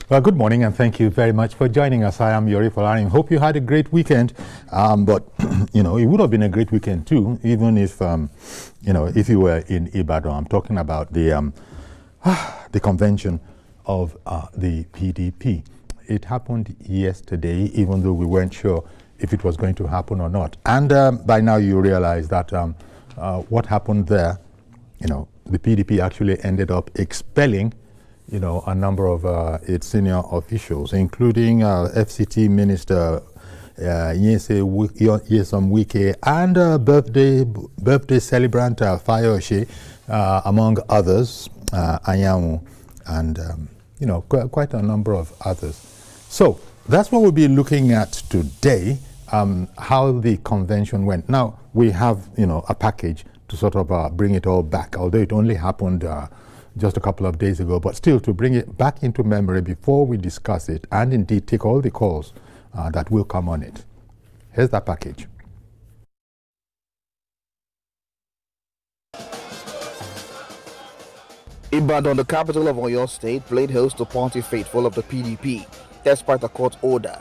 Well, good morning and thank you very much for joining us. I am Yori Folarin. Hope you had a great weekend. But, it would have been a great weekend too, even if, if you were in Ibadan. I'm talking about the convention of the PDP. It happened yesterday, even though we weren't sure if it was going to happen or not. And by now you realize that what happened there, the PDP actually ended up expelling a number of its senior officials, including FCT Minister Nyesom Wike and birthday celebrant Fayose, among others, Anyanwu, and quite a number of others. So that's what we'll be looking at today, how the convention went. Now we have a package to sort of bring it all back, although it only happened just a couple of days ago, but still to bring it back into memory before we discuss it and indeed take all the calls that will come on it. Here's that package. Ibadan, the capital of Oyo State, played host to party faithful of the PDP, despite a court order.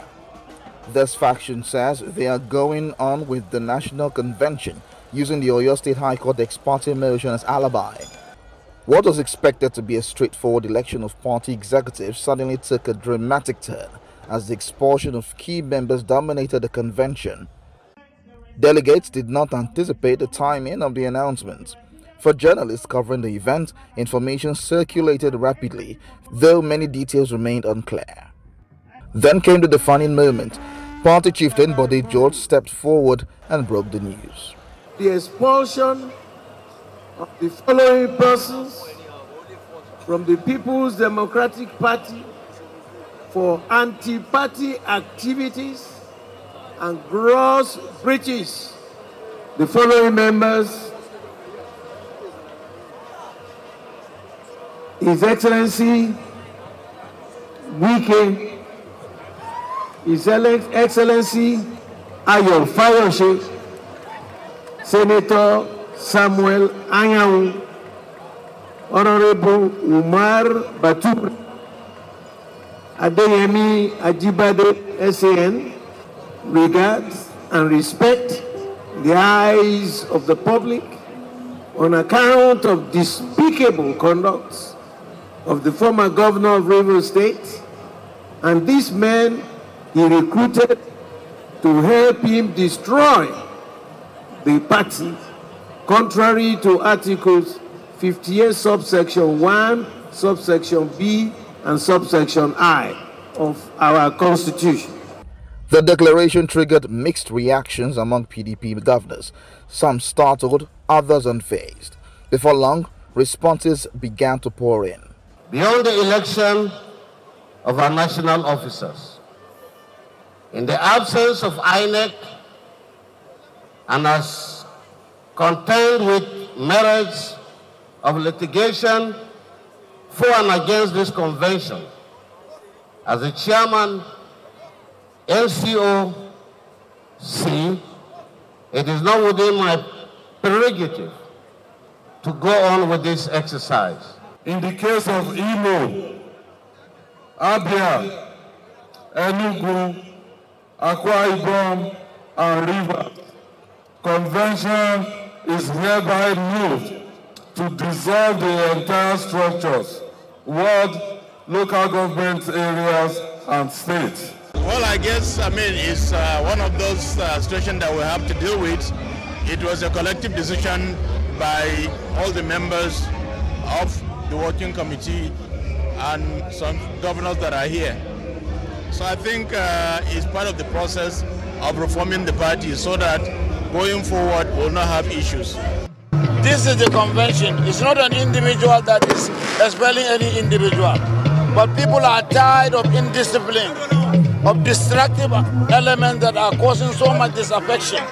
This faction says they are going on with the national convention, using the Oyo State High Court ex parte motion as alibi. What was expected to be a straightforward election of party executives suddenly took a dramatic turn as the expulsion of key members dominated the convention. Delegates did not anticipate the timing of the announcement. For journalists covering the event, information circulated rapidly, though many details remained unclear. Then came the defining moment. Party chieftain Bode George stepped forward and broke the news. The expulsion of the following persons from the People's Democratic Party for anti-party activities and gross breaches. The following members: His Excellency Wike, His Excellency Fayose, Senator Samuel Anyanwu, Honorable Umar Batur, Adeyemi Ajibade SAN, regards and respect in the eyes of the public on account of despicable conduct of the former governor of Rivers State and these men he recruited to help him destroy the party, contrary to Articles 58 subsection 1, subsection B, and subsection I of our Constitution. The declaration triggered mixed reactions among PDP governors, some startled, others unfazed. Before long, responses began to pour in. Beyond the election of our national officers, in the absence of INEC, and as contend with merits of litigation for and against this convention, as the chairman NCOC, it is not within my prerogative to go on with this exercise. In the case of Imo, Abia, Enugu, Akwa Ibom, and Rivers, convention is hereby moved to dissolve the entire structures, ward, local government areas, and states. Well, I guess, it's one of those situations that we have to deal with. It was a collective decision by all the members of the working committee and some governors that are here. So I think it's part of the process of reforming the party so that going forward we'll not have issues. This is the convention. It's not an individual that is expelling any individual. But people are tired of indiscipline, of destructive elements that are causing so much disaffection.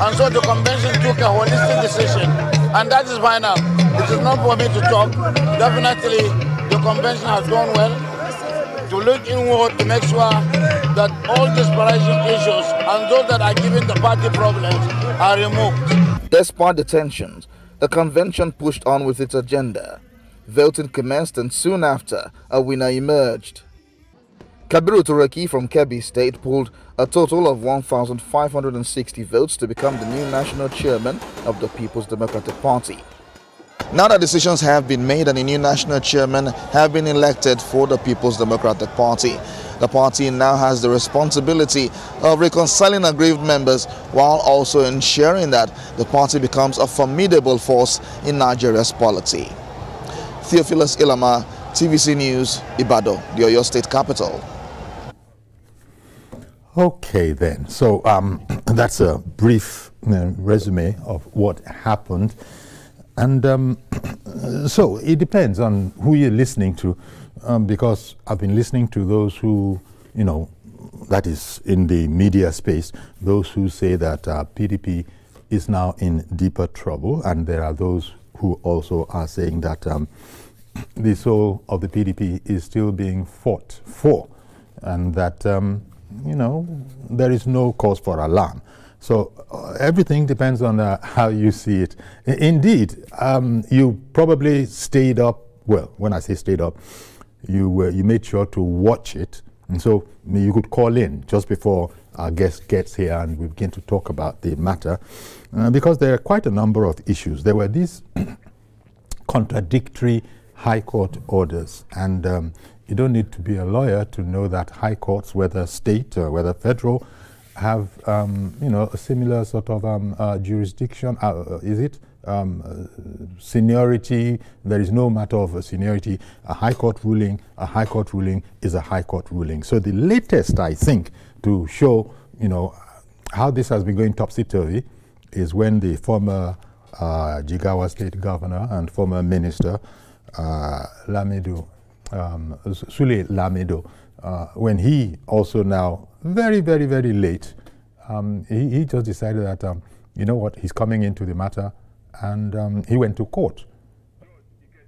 And so the convention took a holistic decision. And that is why now, it is not for me to talk. Definitely, the convention has gone well. To look inward to make sure that all disparaging issues and those that are giving the party problems are removed. Despite the tensions, the convention pushed on with its agenda. Voting commenced and soon after, a winner emerged. Kabiru Turaki from Kebbi State pulled a total of 1,560 votes to become the new national chairman of the People's Democratic Party. Now that decisions have been made and a new national chairman have been elected for the People's Democratic Party, the party now has the responsibility of reconciling aggrieved members while also ensuring that the party becomes a formidable force in Nigeria's polity. Theophilus Ilama, TVC News, Ibadan, the Oyo State capital. Okay then, so that's a brief resume of what happened. And so it depends on who you're listening to, because I've been listening to those who, you know, that is in the media space, those who say that PDP is now in deeper trouble, and there are those who also are saying that the soul of the PDP is still being fought for, and that, you know, there is no cause for alarm. So everything depends on how you see it. Indeed, you probably stayed up. Well, when I say stayed up, you made sure to watch it, and so you could call in just before our guest gets here, and we begin to talk about the matter, because there are quite a number of issues. There were these contradictory High Court orders, and you don't need to be a lawyer to know that High Courts, whether state or whether federal, have you know, a similar sort of jurisdiction. Is it seniority? There is no matter of seniority. A High Court ruling is a High Court ruling. So the latest, I think, to show, you know, how this has been going topsy-turvy is when the former Jigawa State Governor and former Minister Sule Lamido, when he also now very late, he just decided that, you know what, he's coming into the matter, and he went to court.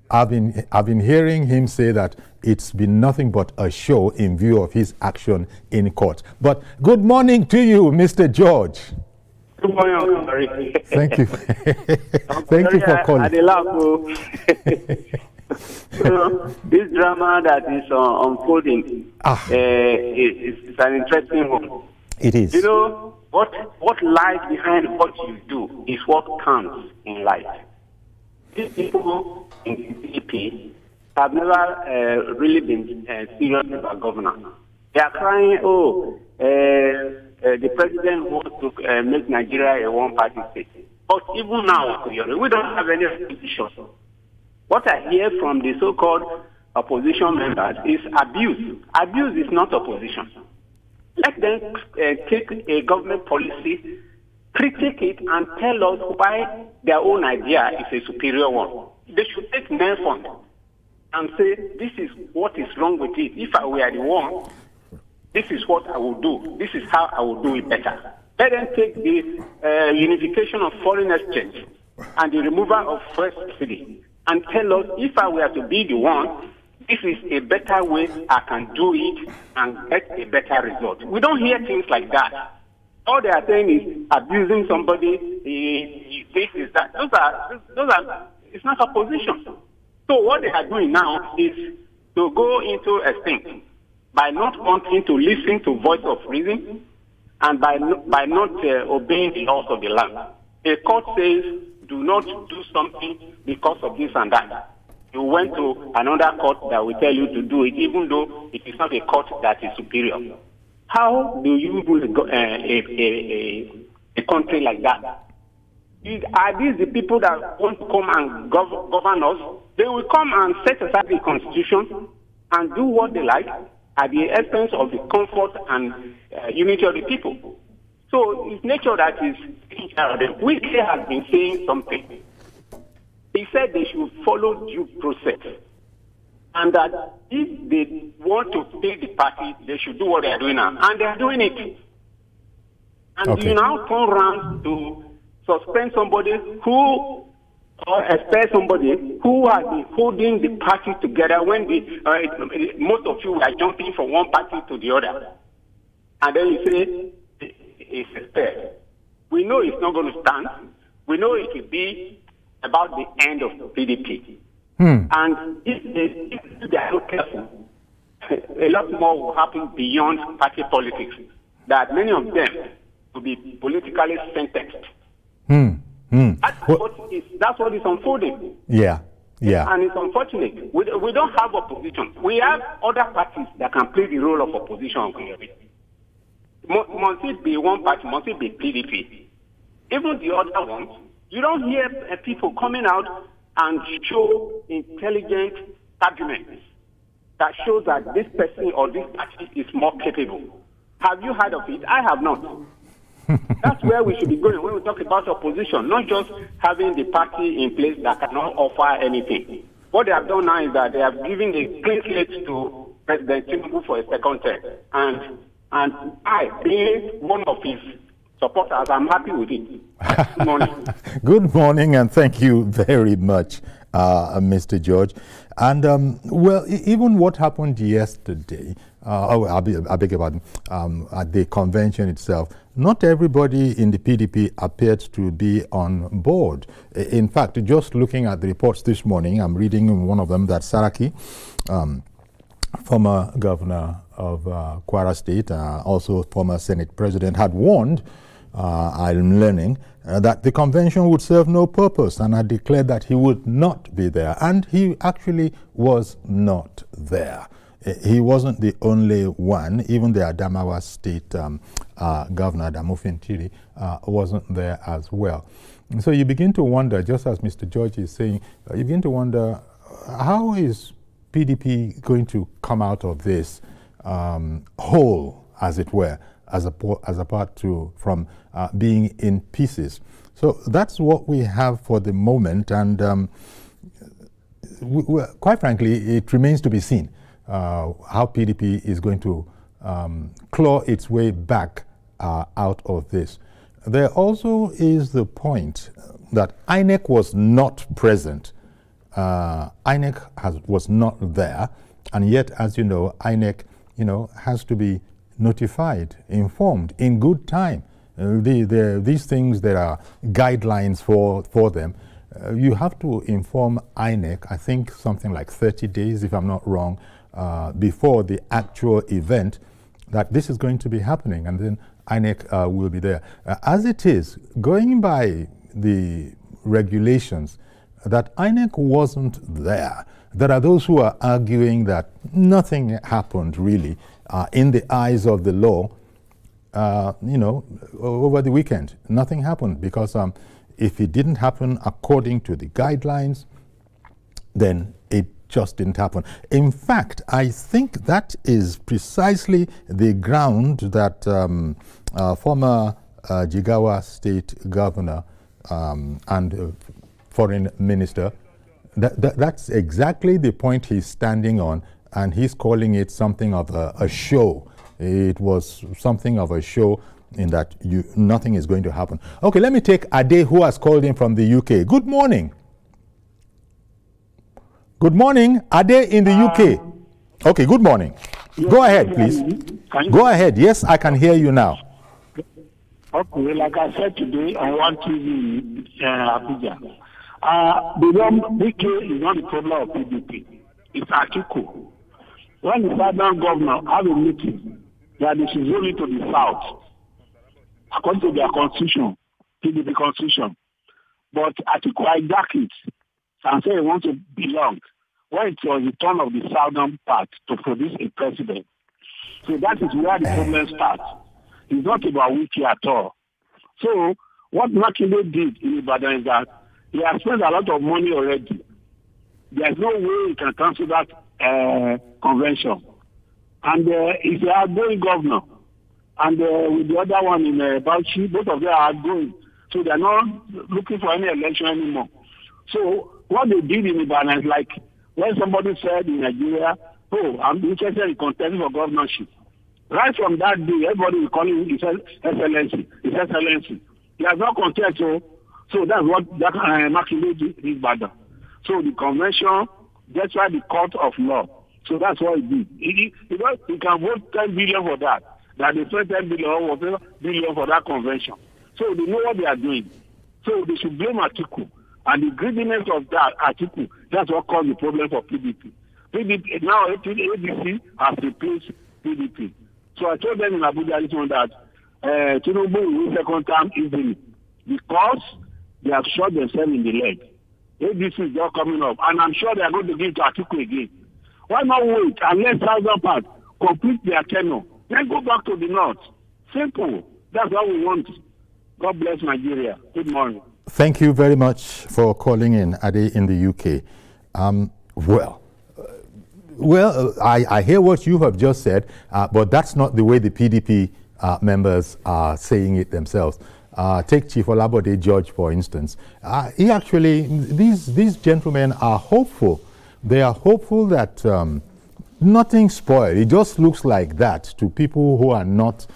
I've been hearing him say that it's been nothing but a show in view of his action in court. But good morning to you, Mr. George. Good morning, Barry. Thank you. Thank you for calling. This drama that is unfolding is an interesting one. It is. You know, what lies behind what you do is what counts in life. These people in PDP have never really been serious about governance. They are crying, the president wants to make Nigeria a one-party state. But even now, we don't have any opposition. What I hear from the so-called opposition members is abuse. Abuse is not opposition. Let them take a government policy, critique it, and tell us why their own idea is a superior one. They should take men from it and say, this is what is wrong with it. If I were the one, this is what I will do. This is how I will do it better. Let them take the unification of foreign exchange and the removal of first subsidy and tell us, if I were to be the one, this is a better way I can do it and get a better result. We don't hear things like that. All they are saying is abusing somebody, this is that. Those are, it's not opposition. So what they are doing now is to go into a thing by not wanting to listen to voice of reason and by not obeying the laws of the land. A court says, do not do something because of this and that. You went to another court that will tell you to do it, even though it is not a court that is superior. How do you rule a country like that? Are these the people that want to come and govern us? They will come and set aside the constitution and do what they like at the expense of the comfort and unity of the people. So it's nature that is taking care of them. Wike has been saying something. He said they should follow due process. And that if they want to take the party, they should do what they are doing now. And they are doing it. And you now turn around to suspend somebody who, or expel somebody who has been holding the party together when most of you are jumping from one party to the other. And then you say, it's expelled. We know it's not going to stand. We know it will be about the end of the PDP. And if they are not careful, a lot more will happen beyond party politics, that many of them will be politically sentenced. That's what is unfolding. Yeah. And it's unfortunate. We don't have opposition. We have other parties that can play the role of opposition. Must it be one party? Must it be PDP? Even the other ones, you don't hear people coming out and show intelligent arguments that shows that this person or this party is more capable. Have you heard of it? I have not. That's where we should be going when we talk about opposition, not just having the party in place that cannot offer anything. What they have done now is that they have given the clean slate to President Tinubu for a second term. And I, being one of his supporters, I'm happy with it. Good morning. Good morning, and thank you very much, Mr. George. And, well, even what happened yesterday, I beg your pardon, at the convention itself, not everybody in the PDP appeared to be on board. In fact, just looking at the reports this morning, I'm reading one of them that Saraki, former governor of Kwara State, also former Senate president, had warned, I'm learning, that the convention would serve no purpose, and had declared that he would not be there. And he actually was not there. He wasn't the only one. Even the Adamawa State Governor, Damofin Tiri, wasn't there as well. And so you begin to wonder, just as Mr. George is saying, you begin to wonder, how is PDP going to come out of this whole, as it were, as apart from being in pieces? So that's what we have for the moment, and quite frankly, it remains to be seen how PDP is going to claw its way back out of this. There also is the point that INEC was not present. INEC was not there, and yet, as you know, INEC has to be notified, informed in good time. These things, there are guidelines for them. You have to inform INEC, I think something like 30 days, if I'm not wrong, before the actual event, that this is going to be happening, and then INEC will be there. As it is, going by the regulations, that INEC wasn't there. There are those who are arguing that nothing happened really in the eyes of the law, over the weekend. Nothing happened because if it didn't happen according to the guidelines, then it just didn't happen. In fact, I think that is precisely the ground that former Jigawa State Governor and Foreign Minister, that's exactly the point he's standing on, and he's calling it something of a show. It was something of a show in that nothing is going to happen. Okay, let me take Ade, who has called in from the UK. Good morning. Good morning, Ade in the UK. Okay, good morning. Yes, go ahead, please. Go ahead. Yes, I can hear you now. Okay, like I said today on One TV in Abuja, the Wike is not the problem of PDP. It's Atiku. When the southern governor have a meeting that this is only to the south, according to their constitution, PDP constitution, but Atiku hijacked it and say he wants to belong when it was the turn of the southern part to produce a president. So that is where the problem starts. It's not about Wiki at all. So what Makinde did in Ibadan is that he has spent a lot of money already. There's no way he can cancel that convention. And he's an outgoing governor. And with the other one in Bauchi, both of them are outgoing. So they're not looking for any election anymore. So what they did in Ibadan is like when somebody said in Nigeria, oh, I'm interested in contesting for governorship. Right from that day, everybody will call him His Excellency, His Excellency. He has not contested, so that's what that Makinde did in Ibadan. So the convention, that's why the court of law. So that's what he did. He can vote 10 billion for that. That they spent 10 billion or whatever billion for that convention. So they know what they are doing. So they should blame Atiku. And the greediness of that Atiku, that's what caused the problem for PDP. PDP, now ADC has replaced PDP. So I told them in Abuja this one that Tinubu will win second term easily because they have shot themselves in the leg. ADC is not coming up, and I'm sure they are going to give to Atiku again. Why not wait and let Southern part complete their tenure? Then go back to the north. Simple. That's what we want. God bless Nigeria. Good morning. Thank you very much for calling in, Ade, in the UK. I hear what you have just said, but that's not the way the PDP members are saying it themselves. Take Chief Olabode George, for instance. He actually, these gentlemen are hopeful. They are hopeful that nothing spoiled. It just looks like that to people who are not,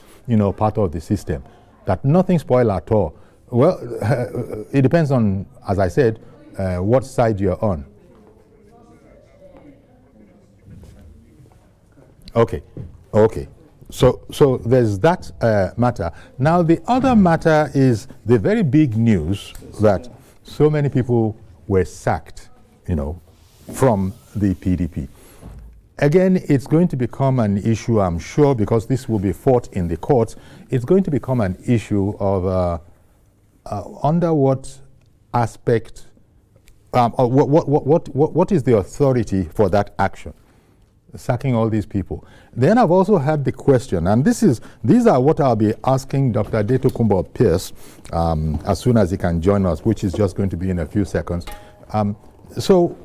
part of the system, that nothing spoiled at all. Well, it depends on, as I said, what side you're on. Okay. So there's that matter. Now, the other matter is the very big news that so many people were sacked, from the PDP. Again, it's going to become an issue, I'm sure, because this will be fought in the courts. It's going to become an issue of under what aspect, what is the authority for that action? Sacking all these people. Then I've also had the question, and these are what I'll be asking Dr. Adetokunbo Pierce as soon as he can join us, which is just going to be in a few seconds. So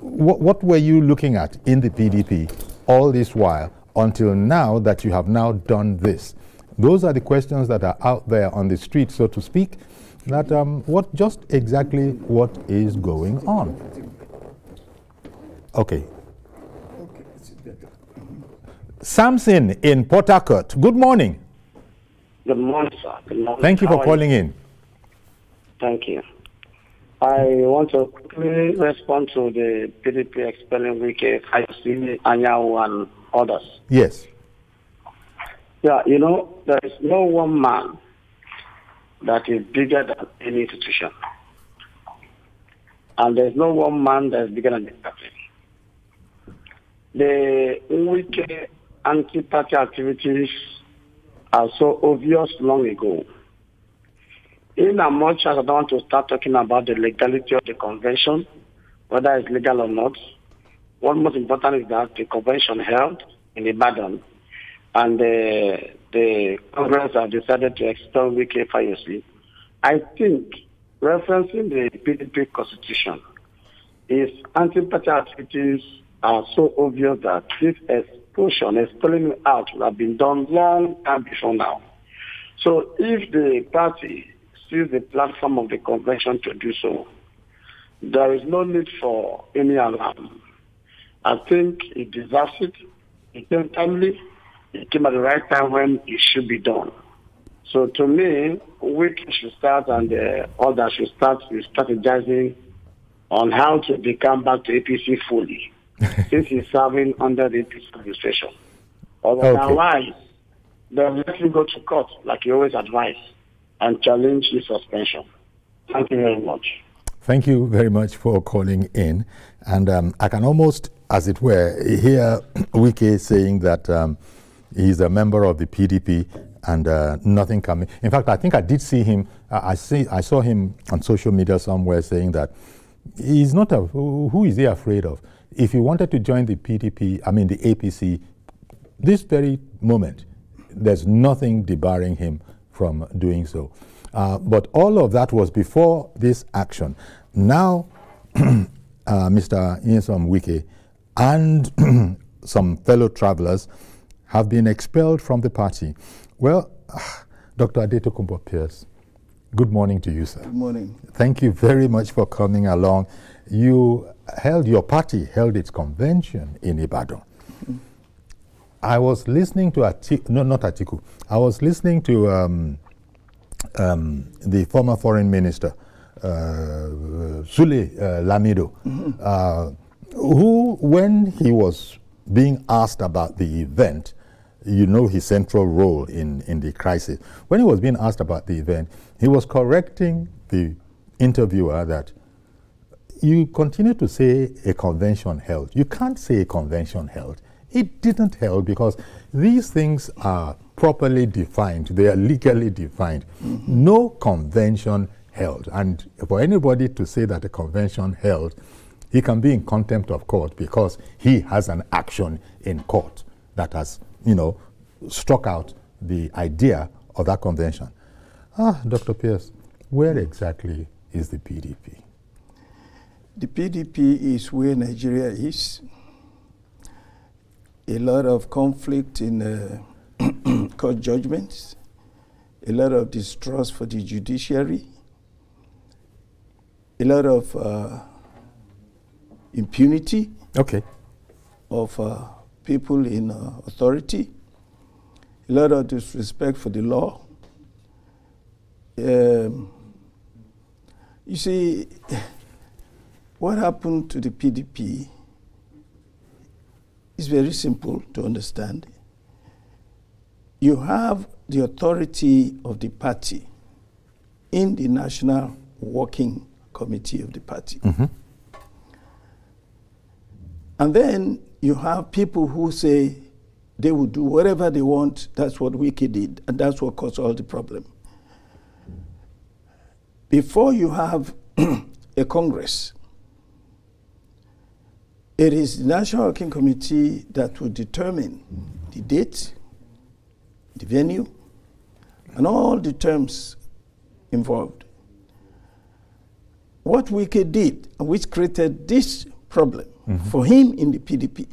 what were you looking at in the PDP all this while until now that you have now done this? Those are the questions that are out there on the street, so to speak, that what is going on? Okay. Samson in Port Harcourt. Good morning. Good morning, sir. Good morning. Thank you for calling in. Thank you. I want to quickly respond to the PDP Expels Wike, Fayose, Anyanwu, and others. Yes. Yeah, there is no one man that is bigger than any institution. And there's no one man that is bigger than the party. The Wike anti-party activities are so obvious long ago. In as much as I don't want to start talking about the legality of the convention, whether it's legal or not, what most important is that the convention held in Ibadan and the Congress have decided to expel Wike Fayose. I think referencing the PDP constitution is anti-party activities are so obvious that this expulling out would have been done long time before now. So if the party sees the platform of the convention to do so, there is no need for any alarm. I think it deserves it. It came timely. It came at the right time when it should be done. So to me, we should start and others should start strategizing on how to become back to APC fully. Since he's serving under the APC administration. Otherwise, then let him go to court, like you always advise, and challenge his suspension. Thank you very much. Thank you very much for calling in. And I can almost, as it were, hear Wike saying that he's a member of the PDP and nothing coming. In fact, I think I did see him, I saw him on social media somewhere saying that he's not who is he afraid of? If he wanted to join the PDP, the APC, this very moment, there's nothing debarring him from doing so. But all of that was before this action. Now, Mr. Nyesom Wike and some fellow travelers have been expelled from the party. Well, Dr. Adetokunbo Pierce, good morning to you, sir. Good morning. Thank you very much for coming along. Your party held its convention in Ibadan. Mm-hmm. I was listening to not Atiku. I was listening to the former foreign minister, Sule Lamido, who, when he was being asked about the event, his central role in the crisis. When he was being asked about the event, he was correcting the interviewer that you continue to say a convention held. You can't say a convention held. It didn't held because these things are properly defined. They are legally defined. No convention held. And for anybody to say that a convention held, he can be in contempt of court because he has an action in court that has, you know, struck out the idea of that convention. Dr. Pierce, where exactly is the PDP? The PDP is where Nigeria is. A lot of conflict in court judgments, a lot of distrust for the judiciary, a lot of impunity of people in authority, a lot of disrespect for the law. You see, what happened to the PDP is very simple to understand. You have the authority of the party in the National Working Committee of the party. And then you have people who say they will do whatever they want. That's what Wike did, and that's what caused all the problem. Before you have a Congress, it is the National Working Committee that will determine the date, the venue, and all the terms involved. What Wike did, which created this problem for him in the PDP,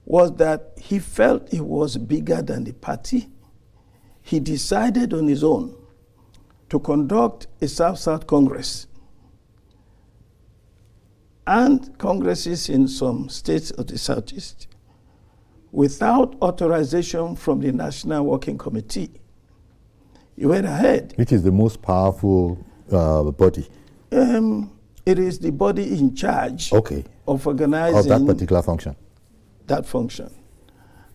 was that he felt he was bigger than the party. He decided on his own to conduct a South-South Congress and congresses in some states of the Southeast without authorization from the National Working Committee. He went ahead. Which is the most powerful body? It is the body in charge of organizing of that particular function. That function.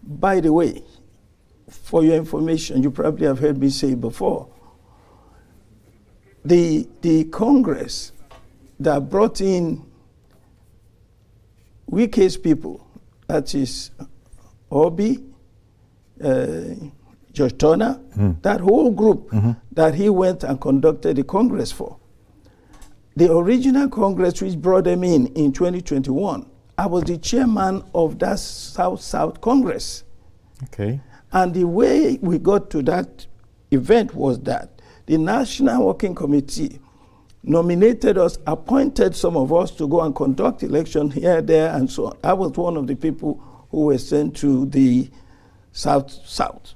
By the way, for your information, you probably have heard me say before, the Congress that brought in Wike's people, that is Obi, George Turner, that whole group that he went and conducted the Congress for. The original Congress which brought them in 2021, I was the chairman of that South-South Congress. And the way we got to that event was that the National Working Committee nominated us, appointed some of us to go and conduct election here, there, and so on. I was one of the people who were sent to the South-South.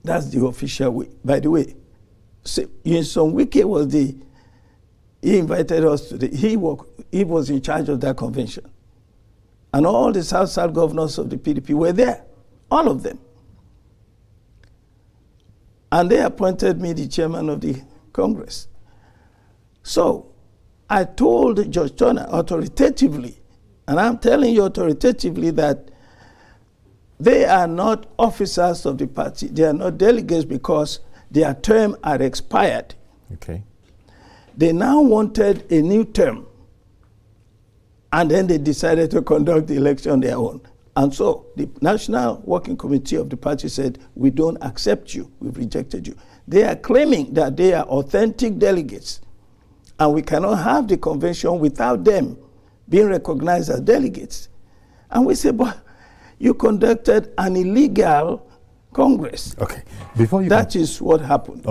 That's the official way. By the way, Nyesom Wike was he invited us to he was in charge of that convention. And all the South-South governors of the PDP were there, all of them. And they appointed me the chairman of the Congress. So I told George Turner authoritatively, and I'm telling you authoritatively, that they are not officers of the party. They are not delegates because their term had expired. They now wanted a new term, and then they decided to conduct the election on their own. And so the National Working Committee of the party said, we don't accept you, we've rejected you. They are claiming that they are authentic delegates, and we cannot have the convention without them being recognized as delegates. And we say, but you conducted an illegal Congress. Before you that is what happened.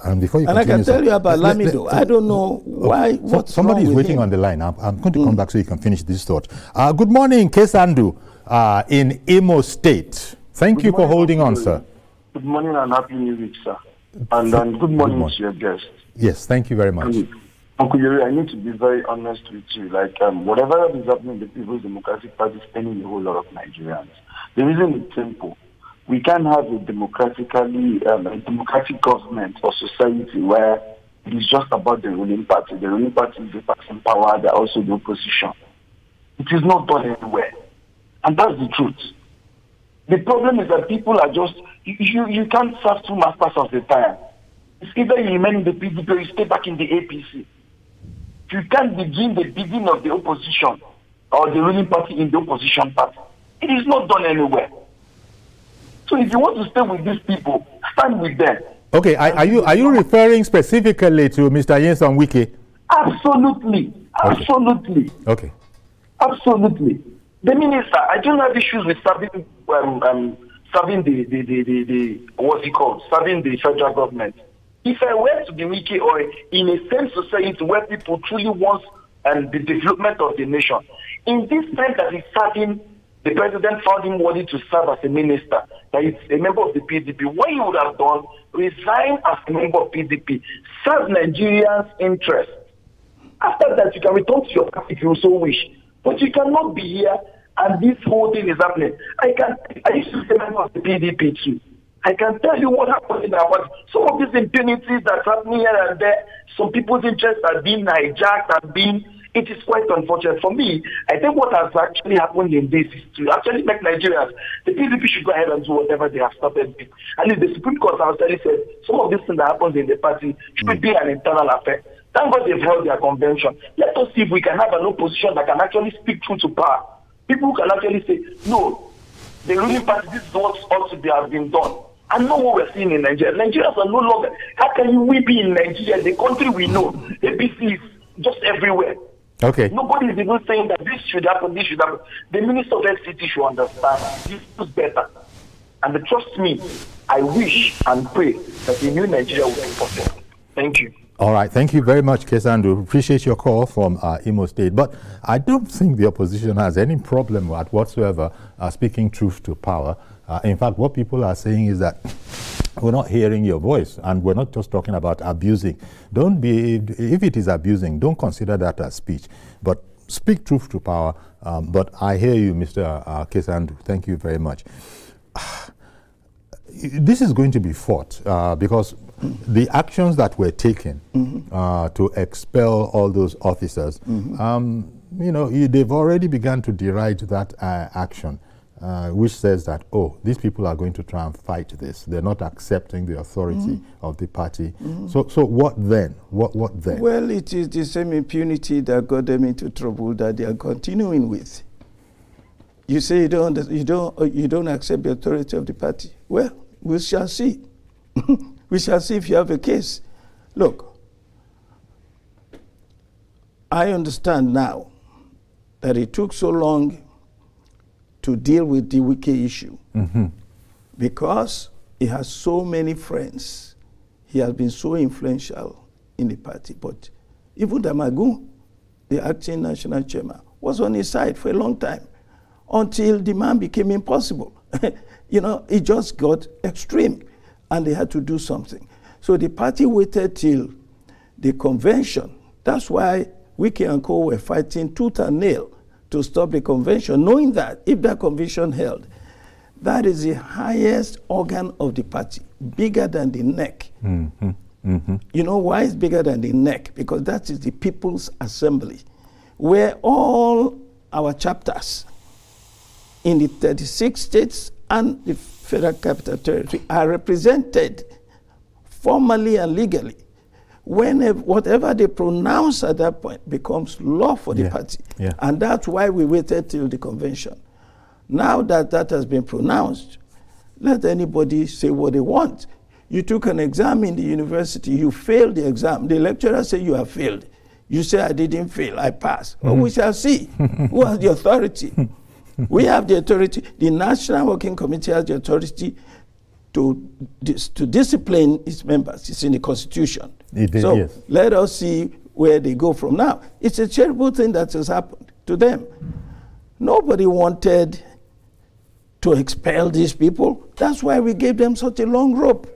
And before you and I can tell you about Lamido. I don't know why. Somebody is waiting on the line. I'm going to come back so you can finish this thought. Good morning, Kesandu in Imo State. Thank you for holding on, sir. Good morning and happy New Week, sir. And good morning to your guest. Yes, thank you very much. Uncle Yuri, I need to be very honest with you. Like, whatever is happening in the People's Democratic Party is paining a whole lot of Nigerians. The reason is simple. We can't have a democratic government or society where it is just about the ruling party. The ruling party is the party in power, they're also the opposition. It is not done anywhere. And that's the truth. The problem is that people are just, you can't serve two masters at the time. It's either you remain in the PDP or you stay back in the APC. you can't begin the bidding of the opposition or the ruling party in the opposition party. It is not done anywhere. So if you want to stay with these people, stand with them. Okay, are you referring specifically to Mr. Nyesom Wike? Absolutely. Absolutely. Okay. Absolutely. The minister, I don't have issues with serving the what's it called? Serving the federal government. If I were to be Wike or in a same society where people truly want the development of the nation, in this time that he's serving, the president found him worthy to serve as a minister, that he's a member of the PDP. What he would have done, resign as a member of PDP, serve Nigerians' interests. After that, you can return to your party if you so wish. But you cannot be here and this whole thing is happening. I used to be a member of the PDP too. I can tell you what happened in our party. Some of these impunities that's happening here and there, some people's interests are being hijacked and being. It is quite unfortunate. For me, I think what has actually happened in this is to actually make Nigerians, the PDP should go ahead and do whatever they have started with. And if the Supreme Court has actually said some of these things that happens in the party should be an internal affair. Thank God they've held their convention. Let us see if we can have an opposition that can actually speak truth to power. People can actually say, no, the ruling party, this is what ought to be has been done. And know what we're seeing in Nigeria. Nigerians are no longer, how can we be in Nigeria, the country we know? The BC is just everywhere. Okay. Nobody is even saying that this should happen, this should happen. The Minister of FCT should understand this is better. And trust me, I wish and pray that the new Nigeria will be possible. Thank you. All right. Thank you very much, Kesandu. Appreciate your call from Imo State. But I don't think the opposition has any problem whatsoever speaking truth to power. In fact, what people are saying is that we're not hearing your voice, and we're not just talking about abusing. If it is abusing, don't consider that as speech, but speak truth to power. But I hear you, Mr. Kesandu. Thank you very much. This is going to be fought because the actions that were taken to expel all those officers, you know, they've already begun to deride that action. Which says that, oh, these people are going to try and fight this. They're not accepting the authority of the party. So what then? What then? Well, it is the same impunity that got them into trouble that they are continuing with. You say you don't accept the authority of the party. Well, we shall see. We shall see if you have a case. Look, I understand now that it took so long to deal with the Wike issue because he has so many friends. He has been so influential in the party. But even Damagun, the acting national chairman, was on his side for a long time until the man became impossible. You know, it just got extreme and they had to do something. So the party waited till the convention. That's why Wike and Co were fighting tooth and nail to stop the convention, knowing that if that convention held, that is the highest organ of the party, bigger than the neck. You know why it's bigger than the neck? Because that is the People's Assembly, where all our chapters in the 36 states and the Federal Capital Territory are represented formally and legally. Whatever they pronounce at that point becomes law for the party. And that's why we waited till the convention. Now that that has been pronounced, let anybody say what they want. You took an exam in the university, you failed the exam. The lecturer said you have failed. You say, I didn't fail, I passed. Well, we shall see. Who has the authority? We have the authority. The National Working Committee has the authority to discipline its members. It's in the Constitution. Let us see where they go from now. It's a terrible thing that has happened to them. Nobody wanted to expel these people. That's why we gave them such a long rope.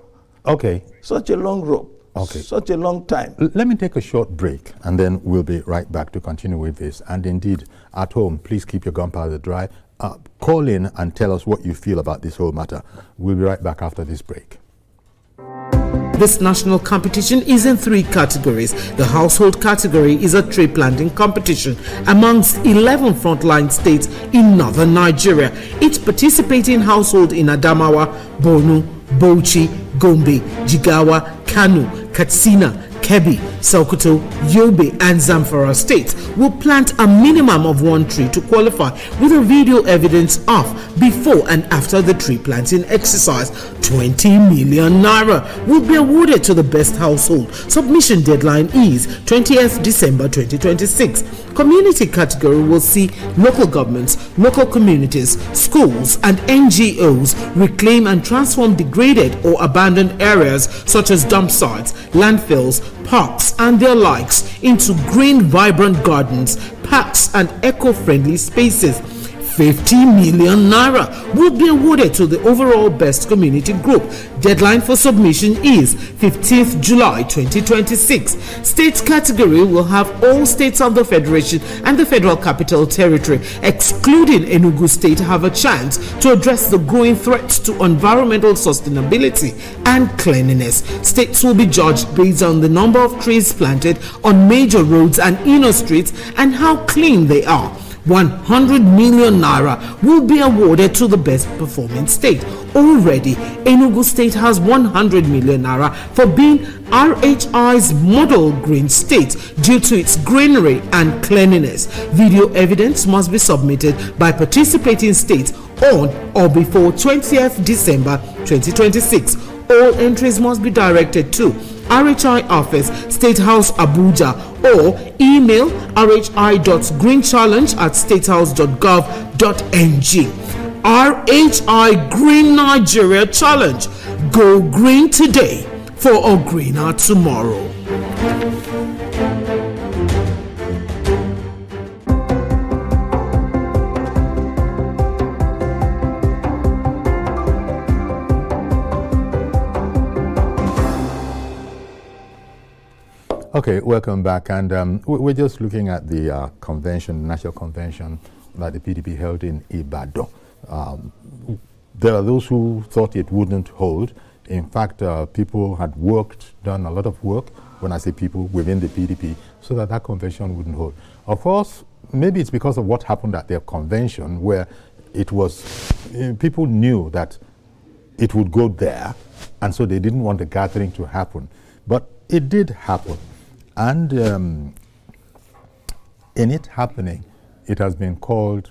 Okay. Such a long rope. Okay. Such a long time. Let me take a short break, and then we'll be right back to continue with this. And indeed, at home, please keep your gunpowder dry. Call in and tell us what you feel about this whole matter. We'll be right back after this break. This national competition is in 3 categories. The household category is a tree planting competition amongst 11 frontline states in northern Nigeria. Each participating household in Adamawa, Borno, Bauchi, Gombe, Jigawa, Kano, Katsina, Kebbi, Sokoto, Yobe, and Zamfara states will plant a minimum of 1 tree to qualify, with a video evidence of before and after the tree planting exercise. 20 million naira will be awarded to the best household. Submission deadline is 20th December 2026. Community category will see local governments, local communities, schools, and NGOs reclaim and transform degraded or abandoned areas such as dump sites, landfills, parks, and their likes into green, vibrant gardens, parks, and eco-friendly spaces. 50 million naira will be awarded to the overall best community group. Deadline for submission is 15th July 2026. States category will have all states of the Federation and the Federal Capital Territory, excluding Enugu State, have a chance to address the growing threats to environmental sustainability and cleanliness. States will be judged based on the number of trees planted on major roads and inner streets and how clean they are. 100 million naira will be awarded to the best performing state. Already, Enugu State has 100 million naira for being RHI's model green state due to its greenery and cleanliness. Video evidence must be submitted by participating states on or before 20th December 2026. All entries must be directed to RHI Office, State House, Abuja, or email rhi.greenchallenge@statehouse.gov.ng. RHI Green Nigeria Challenge. Go green today for a greener tomorrow. Okay, welcome back. And we're just looking at the convention, national convention that the PDP held in Ibadan. There are those who thought it wouldn't hold. In fact, people had done a lot of work, when I say people, within the PDP, so that convention wouldn't hold. Of course, maybe it's because of what happened at their convention, where it was, people knew that it would go there, and so they didn't want the gathering to happen. But it did happen. And in it happening, it has been called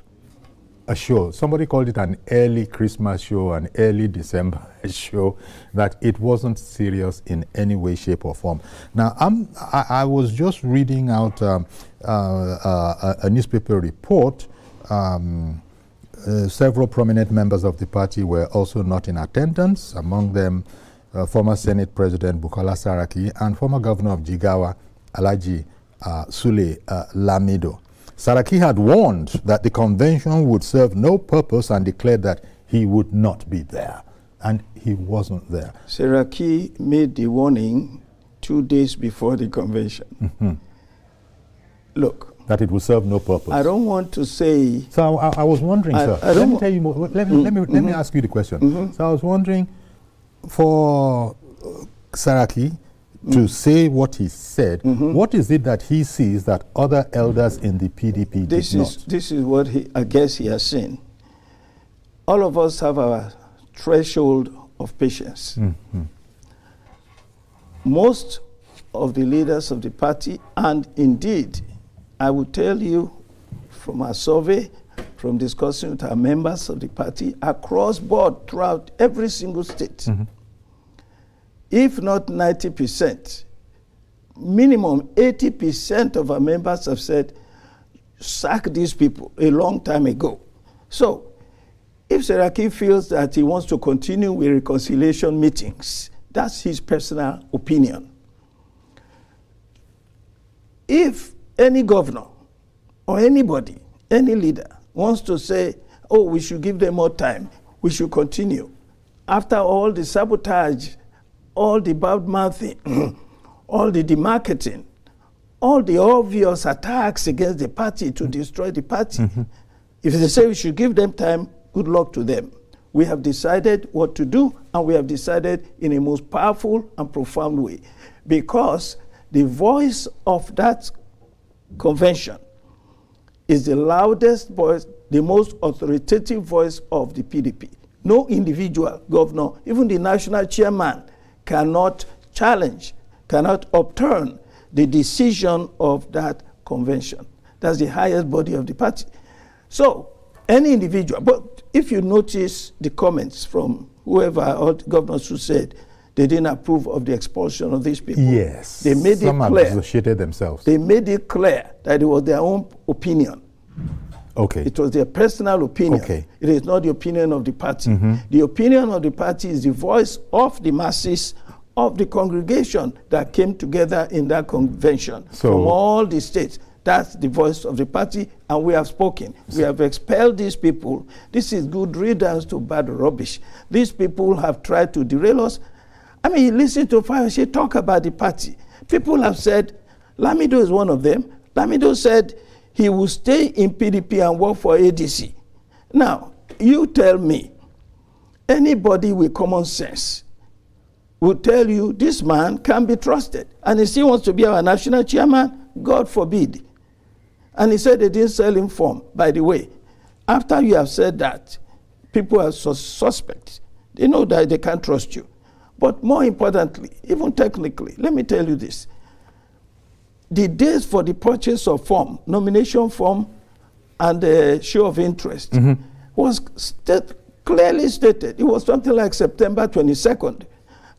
a show. Somebody called it an early Christmas show, an early December show, that it wasn't serious in any way, shape, or form. Now, I was just reading out a newspaper report. Several prominent members of the party were also not in attendance, among them former Senate President Bukola Saraki and former Governor of Jigawa, Alhaji Sule Lamido. Saraki had warned that the convention would serve no purpose and declared that he would not be there. And he wasn't there. Saraki made the warning 2 days before the convention. Mm-hmm. Look. That it would serve no purpose. I don't want to say... So I was wondering, sir. Let me tell you more. Let me ask you the question. Mm-hmm. So I was wondering, for Saraki to say what he said, what is it that he sees that other elders in the PDP did not? This is what I guess he has seen. All of us have a threshold of patience. Most of the leaders of the party, and indeed, I will tell you from our survey, from discussing with our members of the party, across board throughout every single state, if not 90%, minimum 80% of our members have said, sack these people a long time ago. So, if Saraki feels that he wants to continue with reconciliation meetings, that's his personal opinion. If any governor or anybody, any leader, wants to say, oh, we should give them more time, we should continue, after all the sabotage, all the bad-mouthing, all the demarketing, all the obvious attacks against the party to destroy the party, if they say we should give them time, good luck to them. We have decided what to do, and we have decided in a most powerful and profound way, because the voice of that convention is the loudest voice, the most authoritative voice of the PDP. No individual governor, even the national chairman, cannot challenge, cannot upturn the decision of that convention. That's the highest body of the party. So, any individual, but if you notice the comments from whoever, or the governors who said they didn't approve of the expulsion of these people. Yes. They made Some it clear. have associated themselves. They made it clear that it was their own opinion. Okay. It was their personal opinion. Okay. It is not the opinion of the party. Mm-hmm. The opinion of the party is the voice of the masses, of the congregation that came together in that convention from all the states. That's the voice of the party, and we have spoken. We have expelled these people. This is good riddance to bad rubbish. These people have tried to derail us. I mean, listen to Fayose talk about the party. People have said, Lamido is one of them. Lamido said he will stay in PDP and work for ADC. Now, you tell me, anybody with common sense will tell you this man can be trusted. And he still wants to be our national chairman? God forbid. And he said they didn't sell him form. By the way, after you have said that, people are suspect. They know that they can't trust you. But more importantly, even technically, let me tell you this. The days for the purchase of form, nomination form, and the show of interest was clearly stated. It was something like September 22nd.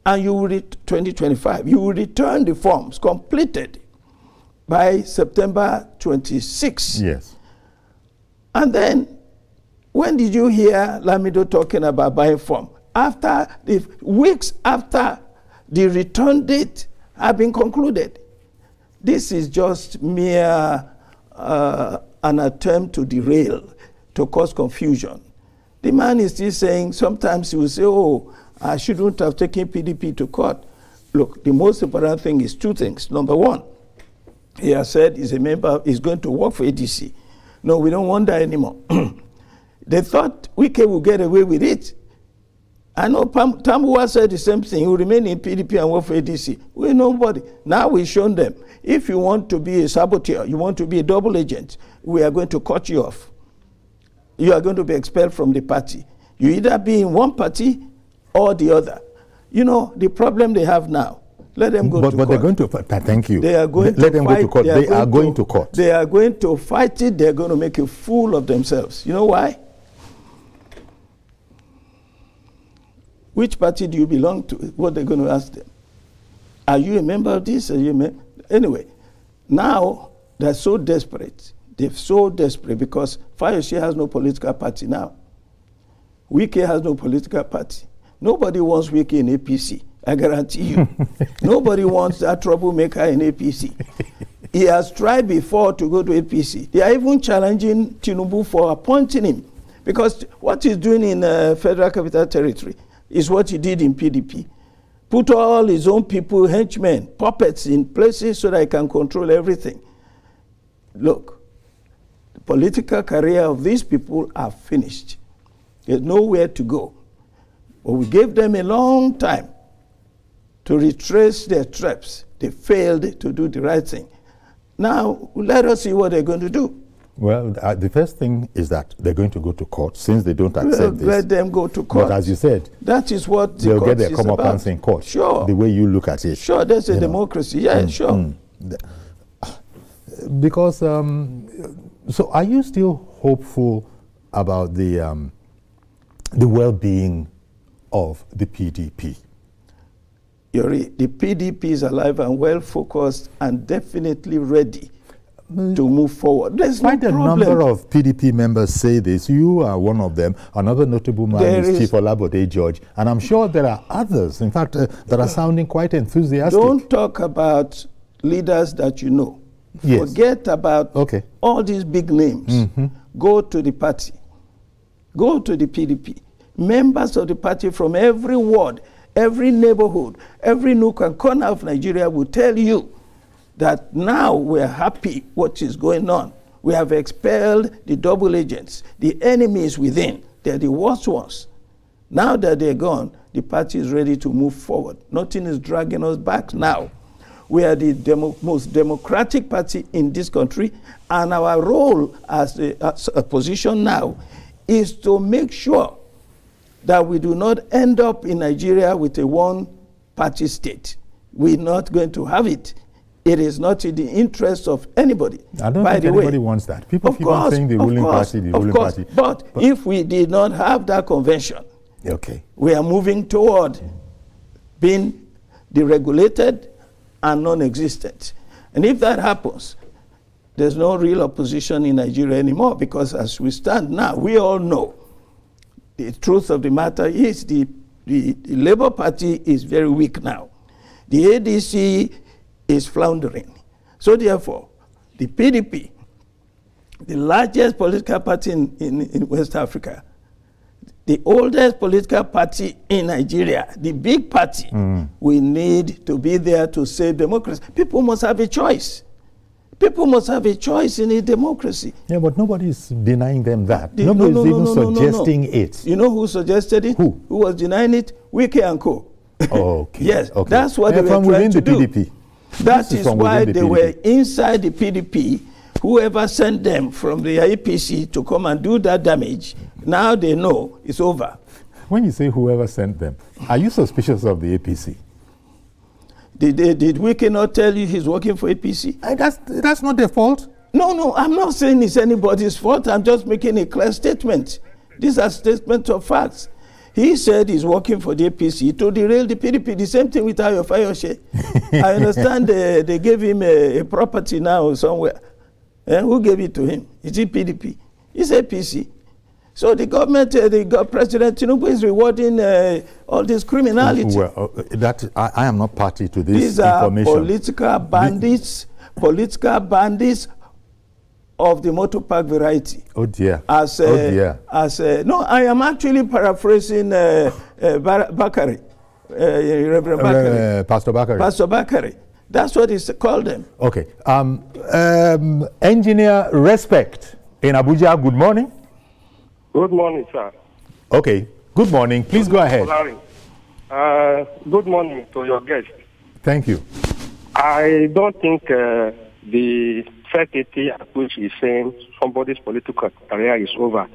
And you will 2025. You will return the forms completed by September 26. Yes. And then, when did you hear Lamido talking about buying form? After the weeks after the return date had been concluded. This is just mere an attempt to derail, to cause confusion. The man is still saying, sometimes he will say, oh, I shouldn't have taken PDP to court. Look, the most important thing is two things. Number one, he has said he's a member, he's going to work for ADC. No, we don't want that anymore. They thought Wike would get away with it. I know Tambuwa said the same thing. He will remain in PDP and work for ADC. We're nobody. Now we've shown them, if you want to be a saboteur, you want to be a double agent, we are going to cut you off. You are going to be expelled from the party. You either be in one party or the other. You know, the problem they have now, let them go to court. But they're going to fight. Thank you. They are going let to them fight. Go to court. They are going to court. They are going to fight it. They're going to make a fool of themselves. You know why? Which party do you belong to? What they're going to ask them. Are you a member of this? Are you a member? Anyway, now they're so desperate. They're so desperate because Fayose has no political party now. Wike has no political party. Nobody wants Wike in APC. I guarantee you. Nobody wants that troublemaker in APC. He has tried before to go to APC. They are even challenging Tinubu for appointing him. Because what he's doing in Federal Capital Territory is what he did in PDP. Put all his own people, henchmen, puppets in places so that he can control everything. Look, the political career of these people are finished. There's nowhere to go. But we gave them a long time to retrace their traps. They failed to do the right thing. Now, let us see what they're going to do. Well, the first thing is that they're going to go to court since they don't accept this. Let them go to court. But as you said, that is what the they'll court get their is comeuppance about. in court. Sure. The way you look at it. Sure, that's a democracy. Yeah, sure. Because, so are you still hopeful about the well-being of the PDP? Yuri, the PDP is alive and well focused and definitely ready to move forward. There's quite no a problem. number of PDP members say this. You are one of them. Another notable man is Chief Olabode George. And I'm sure there are others, in fact, that are sounding quite enthusiastic. Don't talk about leaders that you know. Yes. Forget about all these big names. Go to the party. Go to the PDP. Members of the party from every ward, every neighborhood, every nook and corner of Nigeria will tell you that now we're happy what is going on. We have expelled the double agents. The enemy is within. They're the worst ones. Now that they're gone, the party is ready to move forward. Nothing is dragging us back now. We are the most democratic party in this country, and our role as a position now is to make sure that we do not end up in Nigeria with a one-party state. We're not going to have it. It is not in the interest of anybody. I don't think anybody wants that. People keep on saying the ruling party. But if we did not have that convention, okay, we are moving toward being deregulated and non-existent. And if that happens, there's no real opposition in Nigeria anymore, because as we stand now, we all know the truth of the matter is the Labour Party is very weak now. The ADC is floundering. So therefore, the PDP, the largest political party in West Africa, the oldest political party in Nigeria, the big party, we need to be there to save democracy. People must have a choice. People must have a choice in a democracy. Yeah, but nobody is denying them that. Nobody is even suggesting it. You know who suggested it? Who? Who was denying it? Wike and Co. Okay. Yes, okay. That's what they were from trying within to the do. PDP. That is why they were inside the PDP. Whoever sent them from the APC to come and do that damage, now they know it's over. When you say whoever sent them, are you suspicious of the APC? Did Wike not tell you he's working for APC? That's not their fault. No, I'm not saying it's anybody's fault. I'm just making a clear statement. These are statements of facts. He said he's working for the APC to derail the PDP. The same thing with Fayose. I understand they gave him a property now somewhere. Who gave it to him? Is it PDP? It's APC. So the government, President Tinubu is rewarding all this criminality. Well, I am not party to this These information. Are political bandits of the motor park variety. Oh dear. No, I am actually paraphrasing Bakari, Reverend Bakari. Pastor Bakari. Pastor Bakari. That's what he called them. Okay. Engineer Respect in Abuja, good morning. Good morning, sir. Okay. Good morning. Please go ahead. Good morning to your guest. Thank you. I don't think the certainty at which he's saying somebody's political career is over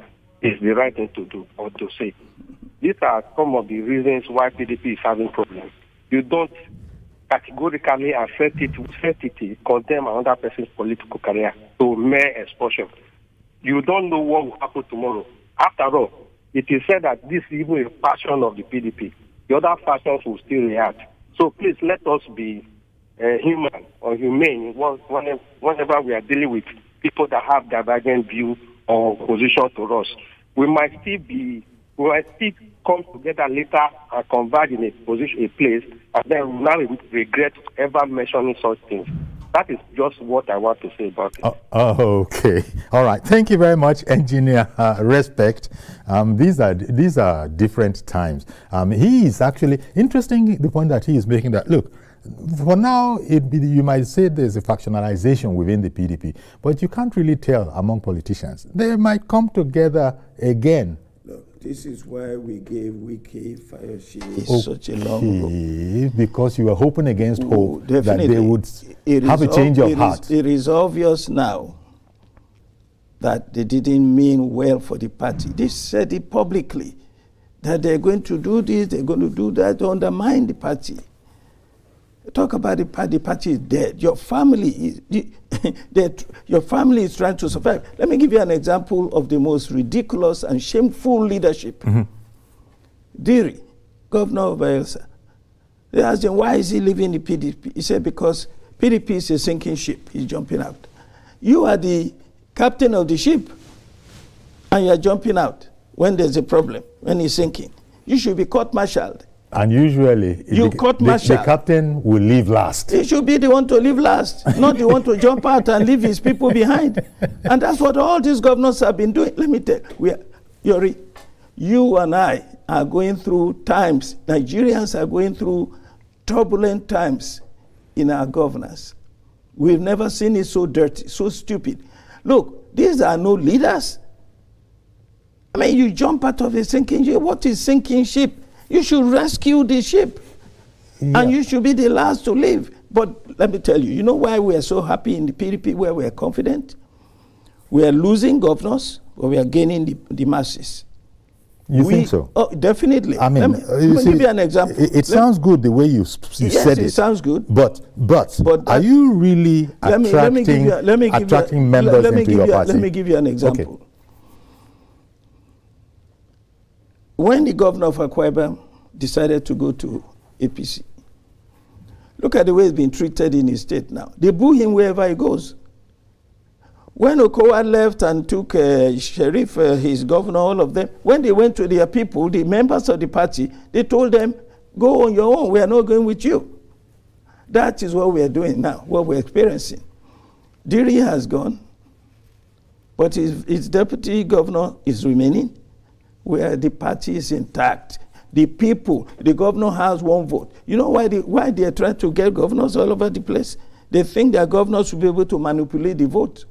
is the right thing to do or to say. These are some of the reasons why PDP is having problems. You don't categorically and certainty condemn another person's political career to mere exposure. You don't know what will happen tomorrow. After all, it is said that this is even a passion of the PDP. The other factions will still react. So please let us be human or humane whenever we are dealing with people that have divergent view or position to us. We might still come together later and converge in a position, a place, and then we now regret ever mentioning such things. That is just what I want to say about it. Okay. All right. Thank you very much, Engineer Respect. These are different times. He is actually interesting, the point that he is making, that, look, for now, you might say there's a factionalization within the PDP, but you can't really tell among politicians. They might come together again. Look, this is why we gave Wike Fayose such a long rope. Because you were hoping against hope that they would have a change of heart. It is obvious now that they didn't mean well for the party. They said it publicly, that they're going to do this, they're going to do that, to undermine the party. Talk about the party is dead. Your family is trying to survive. Let me give you an example of the most ridiculous and shameful leadership. Diri, governor of Fayose, they asked him, why is he leaving the PDP? He said, because PDP is a sinking ship. He's jumping out. You are the captain of the ship, and you are jumping out when there's a problem, when he's sinking. You should be court-martialed. And usually, the captain will leave last. He should be the one to leave last, not the one to jump out and leave his people behind. And that's what all these governors have been doing. Let me tell you, you and I are going through times, Nigerians are going through turbulent times in our governance. We've never seen it so dirty, so stupid. Look, these are no leaders. I mean, you jump out of a sinking ship. What is sinking ship? You should rescue the ship. Yeah. And you should be the last to leave. But let me tell you, you know why we are so happy in the PDP, where we are confident? We are losing governors, but we are gaining the masses. You think so? Oh, definitely. I mean, let me give you an example. It sounds good the way you said it. It sounds good. But are you really attracting members into your party? Let me give you an example. Okay. When the governor of Akwa Ibom decided to go to APC, look at the way he's been treated in his state now. They boo him wherever he goes. When Okowa left and took Sheriff, his governor, all of them, when they went to their people, the members of the party, they told them, go on your own, we are not going with you. That is what we are doing now, what we're experiencing. Diri has gone, but his deputy governor is remaining, where the party is intact. The people, the governor has one vote. You know why they are trying to get governors all over the place? They think their governors will be able to manipulate the vote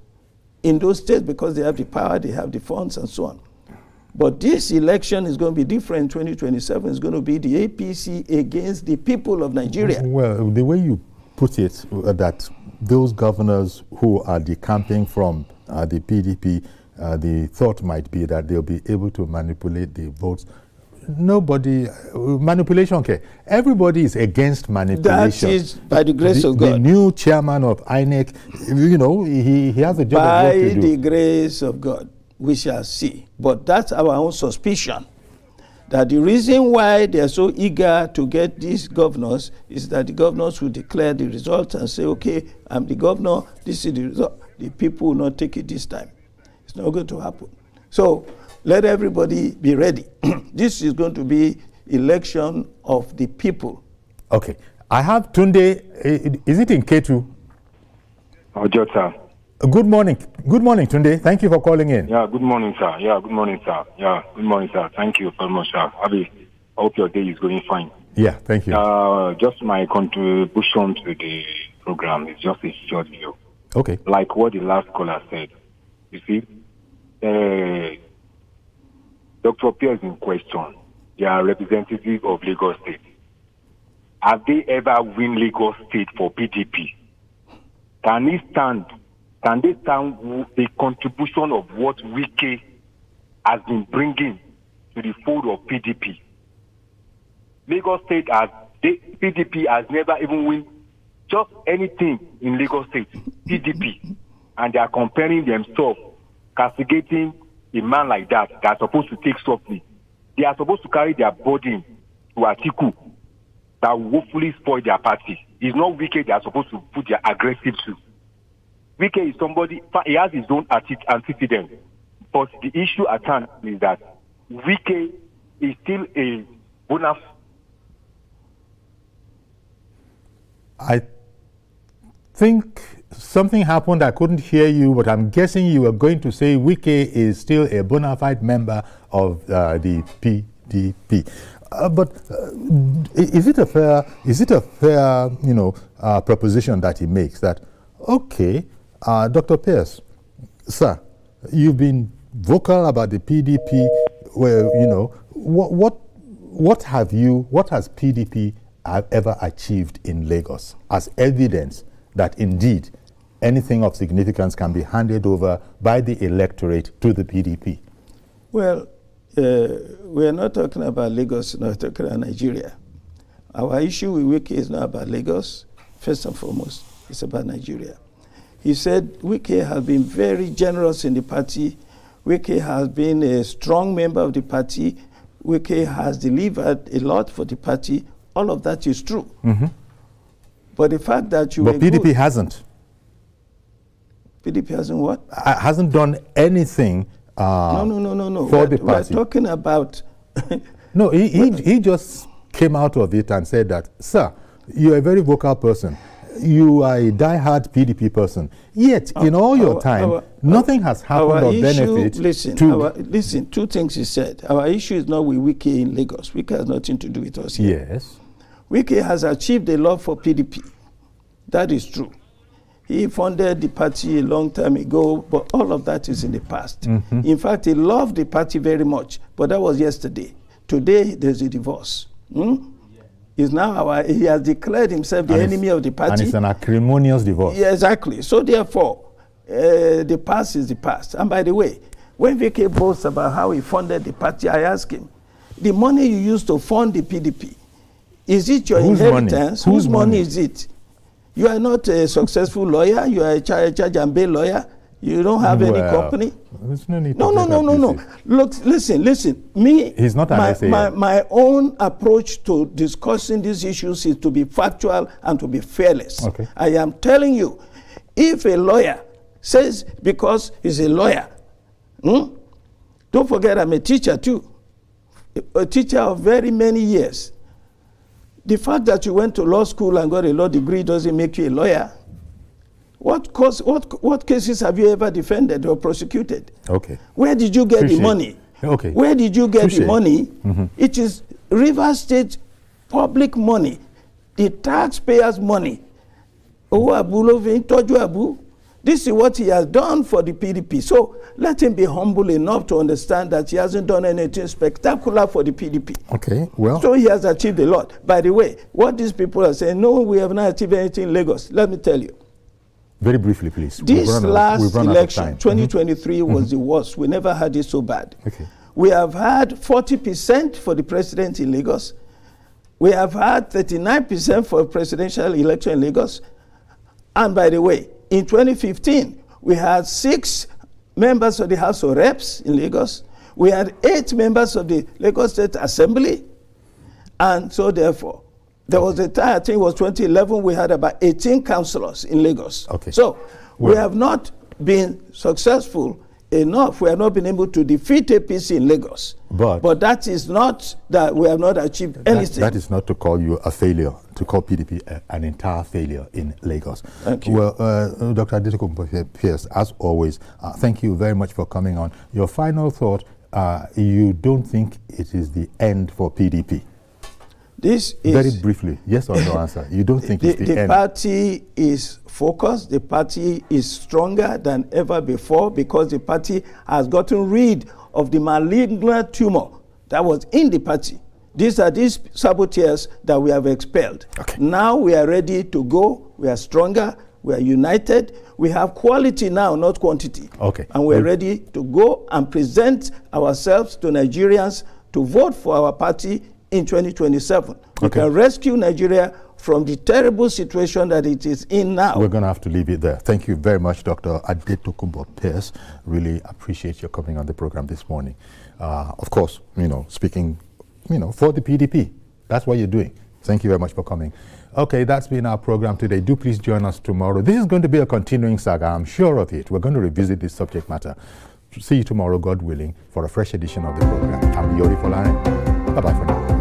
in those states because they have the power, they have the funds, and so on. But this election is going to be different. 2027 is going to be the APC against the people of Nigeria. Well, the way you put it, that those governors who are decamping from the PDP, the thought might be that they'll be able to manipulate the votes. Nobody, manipulation, okay. Everybody is against manipulation. That is by the grace of God. The new chairman of INEC, you know, he has a job of work to do. By the grace of God, we shall see. But that's our own suspicion. That the reason why they are so eager to get these governors is that the governors will declare the results and say, okay, I'm the governor, this is the result. The people will not take it this time. It's not going to happen. So, let everybody be ready. This is going to be election of the people. Okay. I have Tunde. Is it in K2? Jota. Good morning. Good morning, Tunde. Thank you for calling in. Yeah, good morning, sir. Yeah, good morning, sir. Yeah, good morning, sir. Thank you very much, sir. I hope your day is going fine. Yeah, thank you. Just my contribution to the program is just a short view. Okay. Like what the last caller said. You see, Dr. Pierce in question, they are representative of Lagos State. Have they ever win Lagos State for PDP? Can they stand the contribution of what Wike has been bringing to the fold of PDP? Lagos State PDP has never even win just anything in Lagos State, PDP. And they are comparing themselves, castigating a man like that are supposed to take softly. They are supposed to carry their burden to Atiku that will hopefully spoil their party. It's not Wike they are supposed to put their aggressive to. Wike is somebody, he has his own antecedent. But the issue at hand is that Wike is still a bonus. I think something happened. I couldn't hear you, but I'm guessing you were going to say Wike is still a bona fide member of the PDP. But is it a fair, proposition that he makes that, okay, Dr. Pierce, sir, you've been vocal about the PDP. Well, what has PDP ever achieved in Lagos as evidence that indeed anything of significance can be handed over by the electorate to the PDP? Well, we are not talking about Lagos, we're not talking about Nigeria. Our issue with Wike is not about Lagos, first and foremost, it's about Nigeria. He said Wike has been very generous in the party. Wike has been a strong member of the party. Wike has delivered a lot for the party. All of that is true. Mm-hmm. But the fact that you... But PDP hasn't. PDP hasn't what? Hasn't done anything no. For the party. We're talking about... No, he just came out of it and said that, sir, you're a very vocal person. You are a die-hard PDP person. Yet, in all your time, nothing has happened of benefit. Listen, two things he said. Our issue is not with Wike in Lagos. Wike has nothing to do with us here. Yes. Wike has achieved a lot for PDP. That is true. He funded the party a long time ago, but all of that is in the past. Mm-hmm. In fact, he loved the party very much, but that was yesterday. Today, there's a divorce. He's now he has declared himself the enemy of the party. And it's an acrimonious divorce. Yeah, exactly. So therefore, the past is the past. And by the way, When VK boasts about how he funded the party, I ask him, the money you used to fund the PDP, is it your inheritance? Whose money is it? You are not a successful lawyer. You are a charge and bail lawyer. You don't have any company. There's no need no. Look, listen. Me, he's not an SA. My own approach to discussing these issues is to be factual and to be fearless. Okay. I am telling you, if a lawyer says because he's a lawyer, don't forget I'm a teacher too, a teacher of very many years. The fact that you went to law school and got a law degree doesn't make you a lawyer. What cases have you ever defended or prosecuted? Okay. Where did you get the money? Okay. Where did you get the money? It is Rivers State public money, the taxpayers' money. This is what he has done for the PDP. So let him be humble enough to understand that he hasn't done anything spectacular for the PDP. Okay, well. So he has achieved a lot. By the way, what these people are saying, no, we have not achieved anything in Lagos. Let me tell you. Very briefly, please. This last election, 2023, was the worst. We never had it so bad. Okay. We have had 40% for the president in Lagos. We have had 39% for a presidential election in Lagos. And by the way, in 2015, we had 6 members of the House of Reps in Lagos. We had 8 members of the Lagos State Assembly. And so therefore, there was a time, I think it was 2011, we had about 18 councillors in Lagos. Okay. So we have not been successful enough. We have not been able to defeat APC in Lagos. But that is not that we have not achieved anything. That is not to call you a failure, to call PDP an entire failure in Lagos. Thank you. Well, Dr. Adetukumbo Pierce, as always, thank you very much for coming on. Your final thought, you don't think it is the end for PDP? This is very briefly, yes or no answer. You don't think it's the end? The party is focused. The party is stronger than ever before because the party has gotten rid of the malignant tumor that was in the party. These are these saboteurs that we have expelled. Okay. Now we are ready to go. We are stronger. We are united. We have quality now, not quantity. Okay. And we're ready to go and present ourselves to Nigerians to vote for our party in 2027. We can rescue Nigeria from the terrible situation that it is in now. We're going to have to leave it there. Thank you very much, Dr. Adetukumbo Pierce. Really appreciate your coming on the program this morning. Of course, speaking, for the PDP. That's what you're doing. Thank you very much for coming. Okay, that's been our program today. Do please join us tomorrow. This is going to be a continuing saga. I'm sure of it. We're going to revisit this subject matter. See you tomorrow, God willing, for a fresh edition of the program. I'm Yori Folaren. Bye-bye for now.